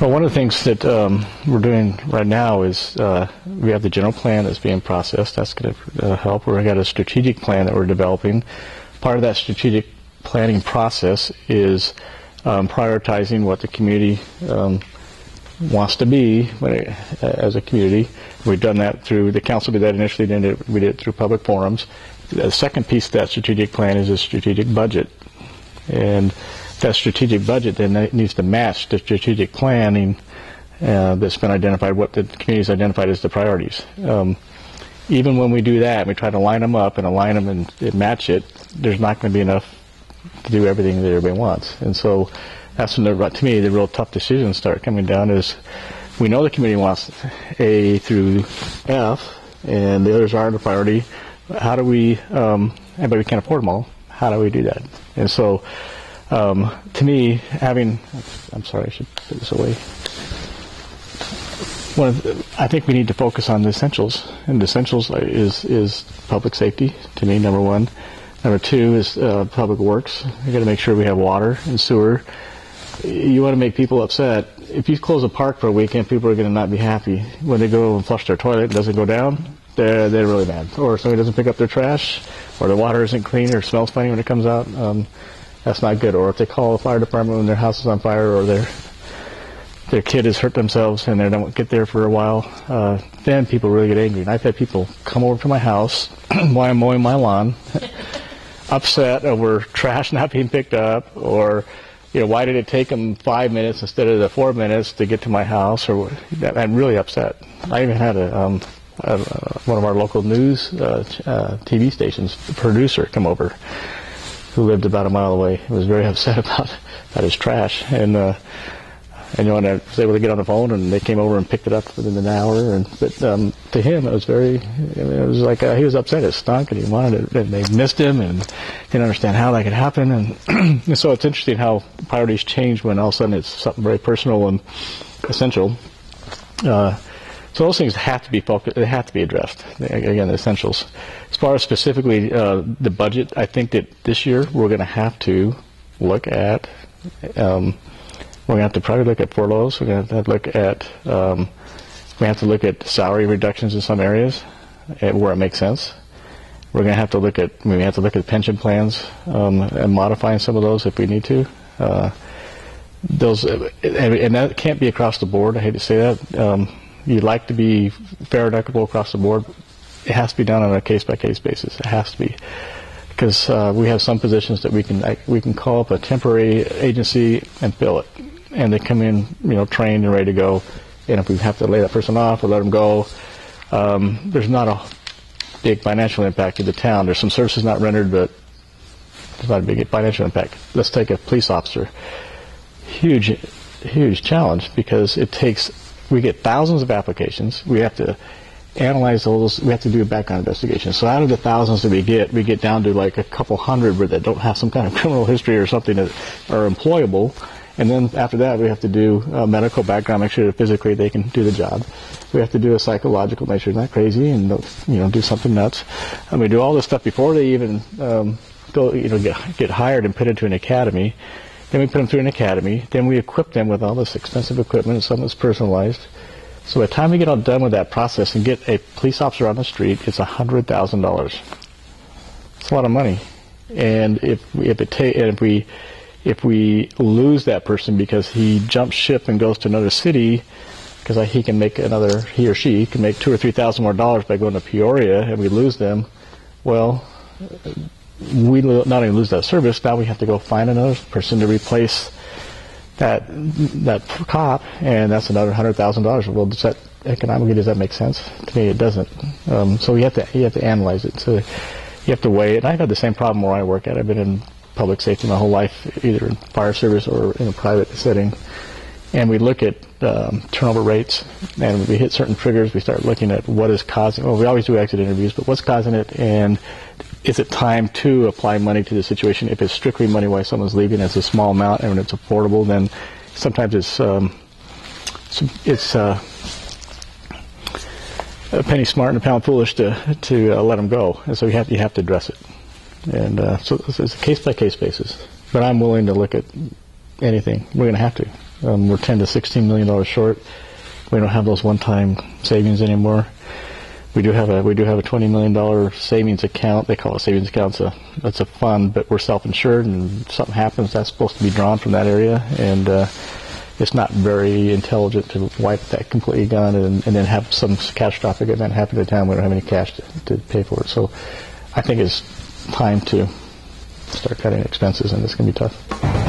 Well, one of the things that we're doing right now is we have the general plan that's being processed. That's going to help. We've got a strategic plan that we're developing. Part of that strategic planning process is prioritizing what the community wants to be as a community. We've done that through, the council did that initially, then we did it through public forums. The second piece of that strategic plan is a strategic budget. And that strategic budget then needs to match the strategic planning that's been identified, what the community's identified as the priorities. Even when we do that, we try to line them up and align them and match it, there's not going to be enough to do everything that everybody wants. And so that's when, to me, the real tough decisions start coming down is we know the community wants A through F, and the others aren't a priority. How do we, but we can't afford them all. How do we do that? And so, to me, I'm sorry, I should put this away. I think we need to focus on the essentials, and the essentials is public safety, to me, number one. Number two is public works. We got to make sure we have water and sewer. You want to make people upset. If you close a park for a weekend, people are going to not be happy. When they go and flush their toilet, it doesn't go down, they're really mad. Or somebody doesn't pick up their trash, or the water isn't clean, or smells funny when it comes out. That's not good. Or if they call the fire department when their house is on fire, or their kid has hurt themselves and they don't get there for a while, then people really get angry. And I've had people come over to my house while I'm mowing my lawn, upset over trash not being picked up, or why did it take them 5 minutes instead of the 4 minutes to get to my house? Or I'm really upset. I even had one of our local news TV stations producer come over, who lived about a mile away. He was very upset about his trash, and I was able to get on the phone, and they came over and picked it up within an hour. But to him, it was it was like he was upset. It stunk, and he wanted it, and they missed him, and didn't understand how that could happen. And so it's interesting how priorities change when all of a sudden it's something very personal and essential. So those things have to be focused. They have to be addressed. Again, the essentials. As far as specifically the budget, I think that this year we're going to have to look at. We're going to have to probably look at furloughs. We're going to have to look at. We have to look at salary reductions in some areas where it makes sense. We're going to have to look at. We have to look at pension plans and modifying some of those if we need to. Those and that can't be across the board. I hate to say that. You'd like to be fair and equitable across the board. It has to be done on a case-by-case basis. It has to be, because we have some positions that we can call up a temporary agency and fill it, and they come in, trained and ready to go. And if we have to lay that person off or let them go, there's not a big financial impact to the town. There's some services not rendered, but there's not a big financial impact. Let's take a police officer. Huge challenge, because we get thousands of applications. We have to analyze those. We have to do a background investigation. So out of the thousands that we get down to like a couple hundred that don't have some kind of criminal history or something that are employable. And then after that, we have to do a medical background, make sure that physically they can do the job. We have to do a psychological, make sure they're not crazy and do something nuts. And we do all this stuff before they even get hired and put into an academy. Then we put them through an academy. Then we equip them with all this expensive equipment and some that's personalized. So by the time we get all done with that process and get a police officer on the street, it's $100,000. It's a lot of money. And if we lose that person because he jumps ship and goes to another city, because he or she can make $2,000 or $3,000 more dollars by going to Peoria, and we lose them, well, we not only lose that service, now we have to go find another person to replace that cop, and that's another $100,000. Well, does that make sense? To me, it doesn't. So you have to analyze it. So you have to weigh it. And I've had the same problem where I work at. I've been in public safety my whole life, either in fire service or in a private setting. And we look at turnover rates, and when we hit certain triggers, we start looking at what is causing. Well, we always do exit interviews, but what's causing it, and is it time to apply money to the situation? If it's strictly money why someone's leaving, it's a small amount, and when it's affordable, then sometimes it's a penny smart and a pound foolish to let them go, and so you have to address it. And so it's a case by case basis. But I'm willing to look at anything. We're going to have to. We're $10 to $16 million short. We don't have those one-time savings anymore. We do have a $20 million savings account. They call it savings account. That's a fund, but we're self-insured, and if something happens, that's supposed to be drawn from that area. And it's not very intelligent to wipe that completely gone and then have some catastrophic event happen to the town. We don't have any cash to pay for it. So I think it's time to start cutting expenses, and it's going to be tough.